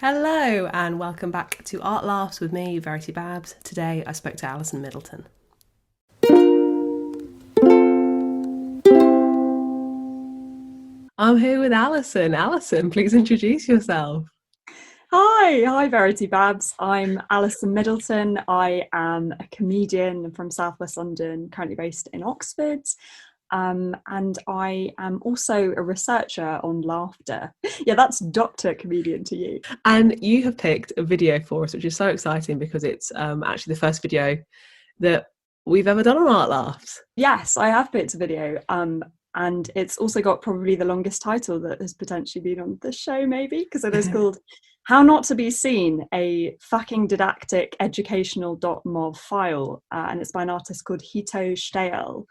Hello and welcome back to Art Laughs with me, Verity Babs. Today I spoke to Alison Middleton. I'm here with Alison. Alison, please introduce yourself. Hi, Verity Babs. I'm Alison Middleton. I am a comedian from Southwest London, currently based in Oxford. And I am also a researcher on laughter. Yeah, that's Dr. Comedian to you. And you have picked a video for us, which is so exciting because it's actually the first video that we've ever done on Art Laughs. Yes, I have picked a video. And it's also got probably the longest title that has potentially been on the show, maybe, because it is called How Not to Be Seen, a fucking didactic educational .mov file. And it's by an artist called Hito Steyl,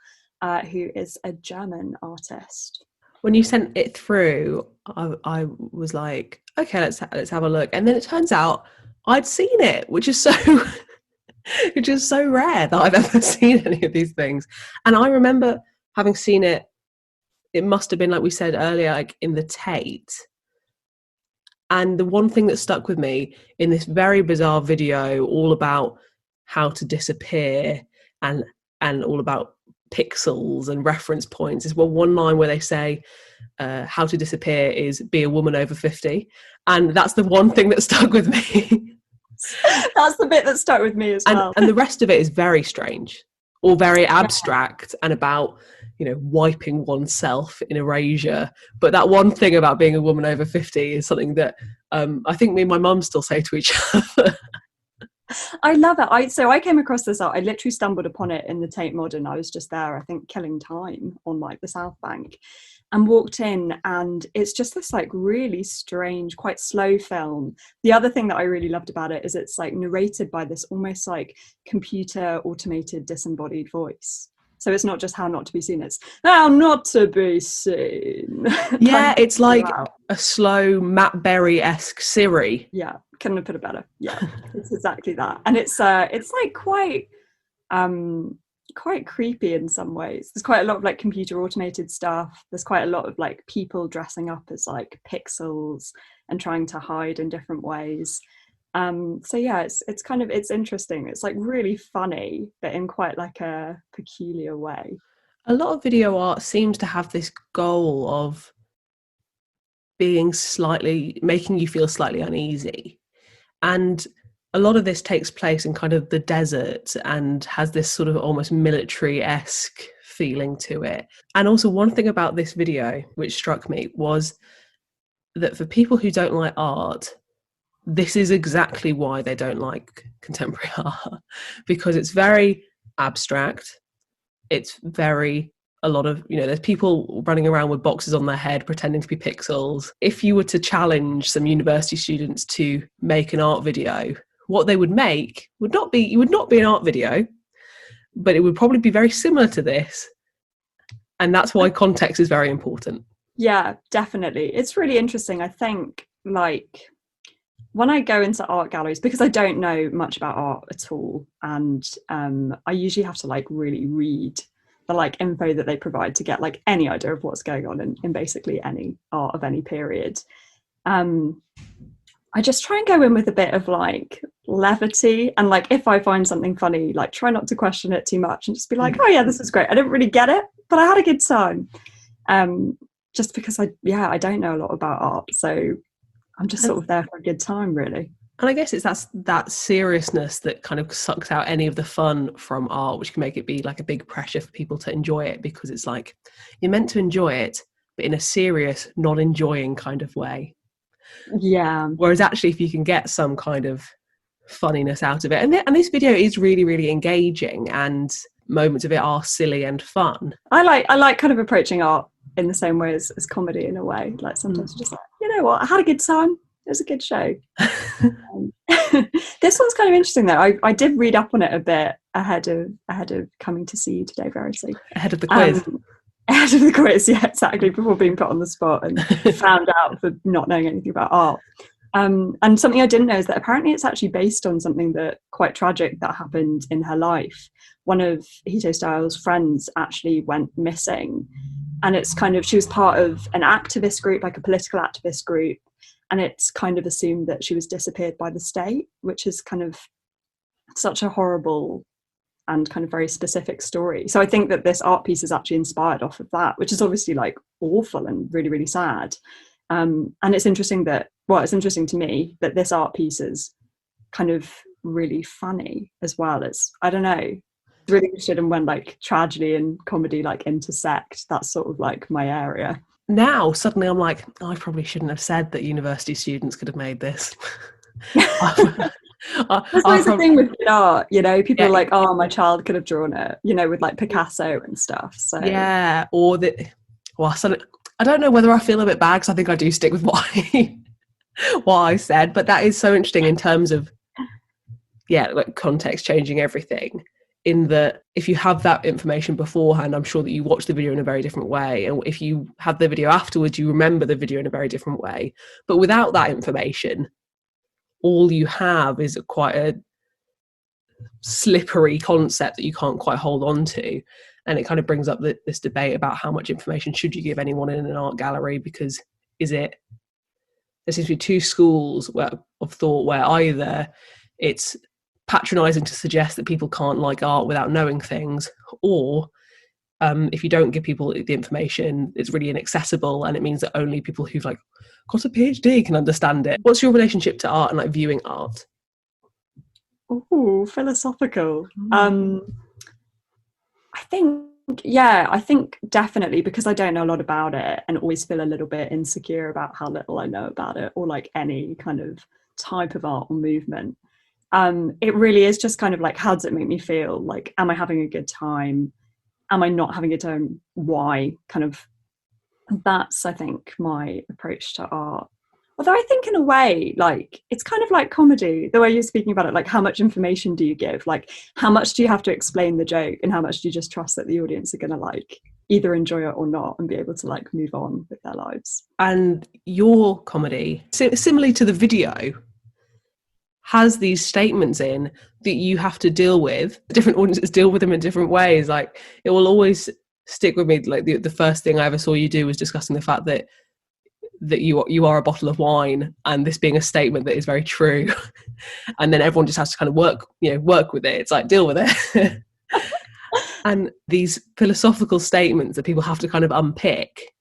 who is a German artist. When you sent it through, I was like, okay, let's have a look. And then it turns out I'd seen it, which is so rare that I've ever seen any of these things. And I remember having seen it. It must have been, like we said earlier, like in the Tate. And the one thing that stuck with me in this very bizarre video, all about how to disappear and all about pixels and reference points, is one line where they say how to disappear is be a woman over 50. And that's the one thing that stuck with me. That's the bit that stuck with me as well. And the rest of it is very strange or very abstract and about, wiping oneself in erasure. But that one thing about being a woman over 50 is something that I think me and my mum still say to each other. I love it. So I came across this art. I literally stumbled upon it in the Tate Modern. I was just there, I think, killing time on like the South Bank, and walked in, and it's just this like really strange, quite slow film. The other thing that I really loved about it is it's like narrated by this almost like computer automated disembodied voice. So it's not just how not to be seen, it's how not to be seen. Yeah, it's like a slow Matt Berry-esque Siri. Yeah, couldn't have put it better. Yeah, it's exactly that. And it's like quite creepy in some ways. There's quite a lot of like computer automated stuff. There's quite a lot of like people dressing up as like pixels and trying to hide in different ways. So yeah, it's interesting. It's like really funny, but in quite like a peculiar way. A lot of video art seems to have this goal of making you feel slightly uneasy. And a lot of this takes place in kind of the desert and has this sort of almost military-esque feeling to it. And also one thing about this video which struck me was that for people who don't like art, this is exactly why they don't like contemporary art, because it's very abstract. It's a lot of, there's people running around with boxes on their head pretending to be pixels. If you were to challenge some university students to make an art video, what they would make would not be an art video, but it would probably be very similar to this. And that's why context is very important. Yeah, definitely. It's really interesting. I think like when I go into art galleries, because I don't know much about art at all, and I usually have to like really read the like info that they provide to get like any idea of what's going on in basically any art of any period. I just try and go in with a bit of like levity, and like if I find something funny, like try not to question it too much and just be like, oh yeah, this is great. I didn't really get it, but I had a good time. Just because I don't know a lot about art, so I'm just sort of there for a good time, really. And I guess it's that seriousness that kind of sucks out any of the fun from art, which can make it be like a big pressure for people to enjoy it, because it's like you're meant to enjoy it, but in a serious, not enjoying kind of way. Yeah. Whereas actually, if you can get some kind of funniness out of it, and this video is really, really engaging, and moments of it are silly and fun. I like kind of approaching art in the same way as comedy in a way. Like sometimes just like, you know what, I had a good time. It was a good show. This one's kind of interesting though. I did read up on it a bit ahead of coming to see you today, Verity. Ahead of the quiz. Ahead of the quiz, yeah, exactly. Before being put on the spot and found out for not knowing anything about art. And something I didn't know is that apparently it's actually based on something that quite tragic that happened in her life. One of Hito Steyl's friends actually went missing, and it's kind of, she was part of an activist group, like a political activist group, and it's kind of assumed that she was disappeared by the state, which is kind of such a horrible and kind of very specific story. So I think that this art piece is actually inspired off of that, which is obviously like awful and really, really sad. And it's interesting to me that this art piece is kind of really funny as well. It's, I don't know, really interested in when like tragedy and comedy like intersect. That's sort of like my area. Now suddenly I'm like, I probably shouldn't have said that university students could have made this. That's always the thing with art, you know, people are like, oh, my child could have drawn it, you know, with like Picasso and stuff. So yeah, or I don't know whether I feel a bit bad, because I think I do stick with what I said, but that is so interesting in terms of like context changing everything, in that if you have that information beforehand, I'm sure that you watch the video in a very different way, and if you have the video afterwards, you remember the video in a very different way. But without that information, all you have is quite a slippery concept that you can't quite hold on to. And it kind of brings up this debate about how much information should you give anyone in an art gallery, because there seems to be two schools of thought, where either it's patronizing to suggest that people can't like art without knowing things, or if you don't give people the information, it's really inaccessible, and it means that only people who've like got a PhD can understand it. What's your relationship to art and like viewing art? Oh, philosophical. I think definitely, because I don't know a lot about it and always feel a little bit insecure about how little I know about it, or like any kind of type of art or movement. It really is just kind of like, how does it make me feel? Like, am I having a good time? Am I not having a good time? Why? Kind of, that's, I think, my approach to art. Although I think in a way, like, it's kind of like comedy, the way you're speaking about it, like, how much information do you give? Like, how much do you have to explain the joke, and how much do you just trust that the audience are going to like either enjoy it or not, and be able to like move on with their lives? And your comedy, similarly to the video, has these statements in that you have to deal with. Different audiences deal with them in different ways. Like, it will always stick with me. Like the first thing I ever saw you do was discussing the fact that you are a bottle of wine, and this being a statement that is very true. And then everyone just has to kind of work with it. It's like, deal with it. And these philosophical statements that people have to kind of unpick.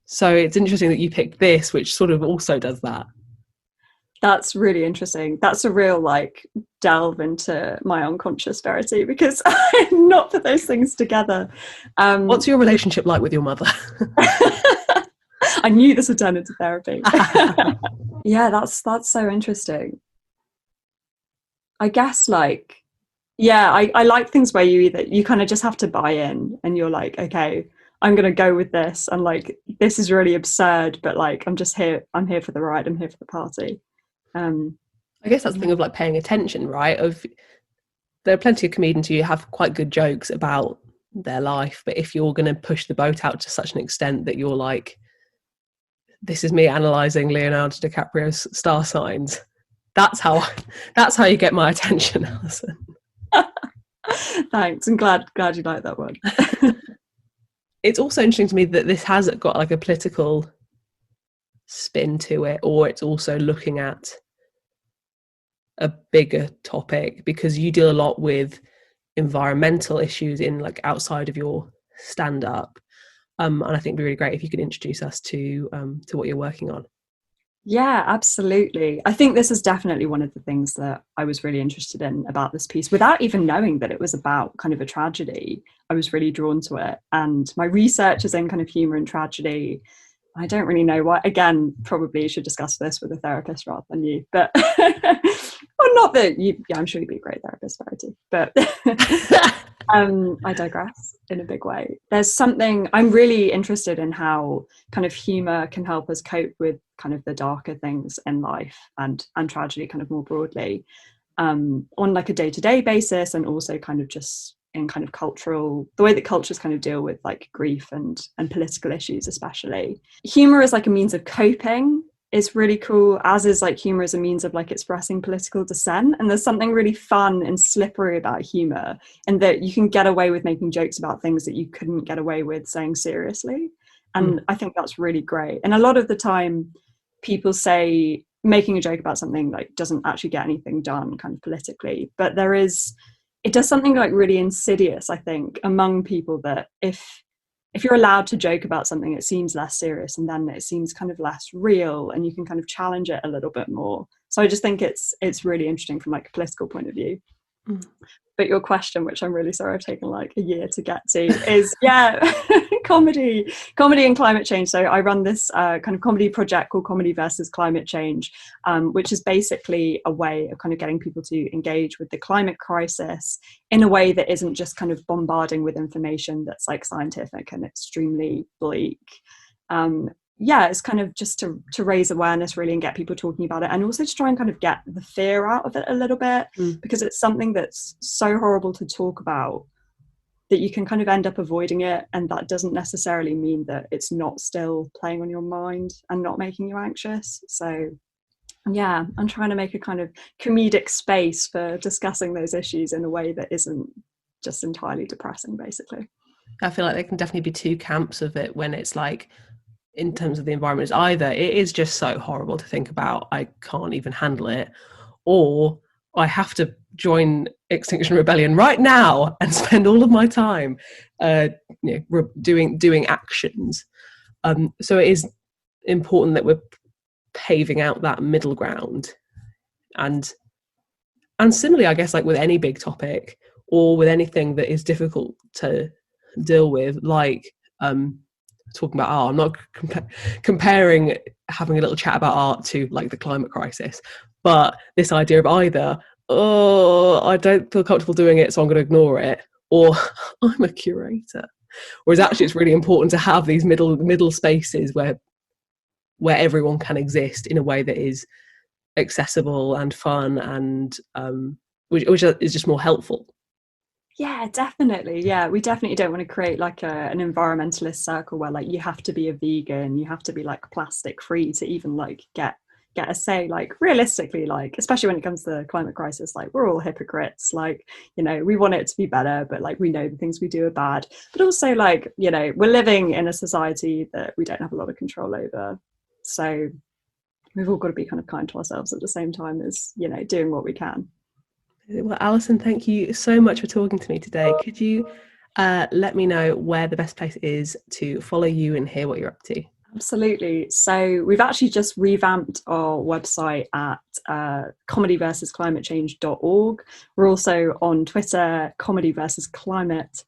So it's interesting that you picked this, which sort of also does that. That's really interesting. That's a real like delve into my unconscious Verity, because I'm not put those things together. What's your relationship like with your mother? I knew this would turn into therapy. Yeah, that's so interesting. I guess like, yeah, I like things where you kind of just have to buy in, and you're like, okay, I'm going to go with this, and like, this is really absurd, but like, I'm here for the ride, I'm here for the party. I guess that's the thing of like paying attention, right? There are plenty of comedians who have quite good jokes about their life, but if you're going to push the boat out to such an extent that you're like, this is me analysing Leonardo DiCaprio's star signs, that's how you get my attention, Alison. Thanks. I'm glad you like that one. It's also interesting to me that this has got like a political spin to it, or it's also looking at a bigger topic, because you deal a lot with environmental issues in like outside of your stand-up, and I think it'd be really great if you could introduce us to what you're working on. Yeah, absolutely. I think this is definitely one of the things that I was really interested in about this piece, without even knowing that it was about kind of a tragedy. I was really drawn to it, and my research is in kind of humour and tragedy. I don't really know why. Again, probably should discuss this with a therapist rather than you. But well, not that you. Yeah, I'm sure you'd be a great therapist, Verity. But I digress in a big way. There's something I'm really interested in, how kind of humour can help us cope with kind of the darker things in life, and tragedy kind of more broadly, on like a day-to-day basis, and also kind of just in kind of the way that cultures kind of deal with like grief and political issues. Especially humor as like a means of coping is really cool, as is like humor as a means of like expressing political dissent. And there's something really fun and slippery about humor, and that you can get away with making jokes about things that you couldn't get away with saying seriously. And I think that's really great. And a lot of the time people say making a joke about something like doesn't actually get anything done kind of politically, but it does something like really insidious, I think, among people, that if you're allowed to joke about something, it seems less serious, and then it seems kind of less real, and you can kind of challenge it a little bit more. So I just think it's really interesting from like a political point of view. But your question, which I'm really sorry I've taken like a year to get to, is comedy and climate change. So I run this kind of comedy project called Comedy versus Climate Change, which is basically a way of kind of getting people to engage with the climate crisis in a way that isn't just kind of bombarding with information that's like scientific and extremely bleak. It's kind of just to raise awareness really and get people talking about it, and also to try and kind of get the fear out of it a little bit, because it's something that's so horrible to talk about that you can kind of end up avoiding it, and that doesn't necessarily mean that it's not still playing on your mind and not making you anxious. So yeah, I'm trying to make a kind of comedic space for discussing those issues in a way that isn't just entirely depressing, basically. I feel like there can definitely be two camps of it when it's like, in terms of the environment, is either it is just so horrible to think about, I can't even handle it, or I have to join Extinction Rebellion right now and spend all of my time doing actions. So it is important that we're paving out that middle ground. And similarly, I guess, like with any big topic or with anything that is difficult to deal with, like talking about art, I'm not comparing having a little chat about art to like the climate crisis, but this idea of either, oh, I don't feel comfortable doing it, so I'm going to ignore it, or I'm a curator. Whereas actually it's really important to have these middle spaces where everyone can exist in a way that is accessible and fun, and which is just more helpful. Yeah, definitely. Yeah, we definitely don't want to create like an environmentalist circle where like you have to be a vegan, you have to be like plastic free to even like get a say. Like realistically, like especially when it comes to the climate crisis, like we're all hypocrites. Like, you know, we want it to be better, but like we know the things we do are bad. But also like, you know, we're living in a society that we don't have a lot of control over. So we've all got to be kind of kind to ourselves at the same time as, you know, doing what we can. Well, Alison, thank you so much for talking to me today. Could you let me know where the best place is to follow you and hear what you're up to? Absolutely. So we've actually just revamped our website at comedyversusclimatechange.org. We're also on Twitter, Comedy versus Climate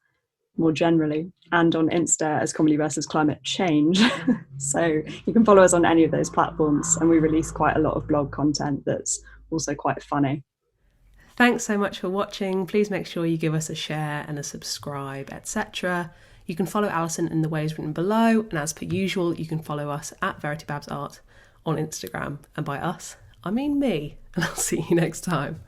more generally, and on Insta as Comedy versus Climate Change. So you can follow us on any of those platforms, and we release quite a lot of blog content that's also quite funny. Thanks so much for watching. Please make sure you give us a share and a subscribe, etc. You can follow Alison in the ways written below, and as per usual, you can follow us at VerityBabsArt on Instagram. And by us, I mean me, and I'll see you next time.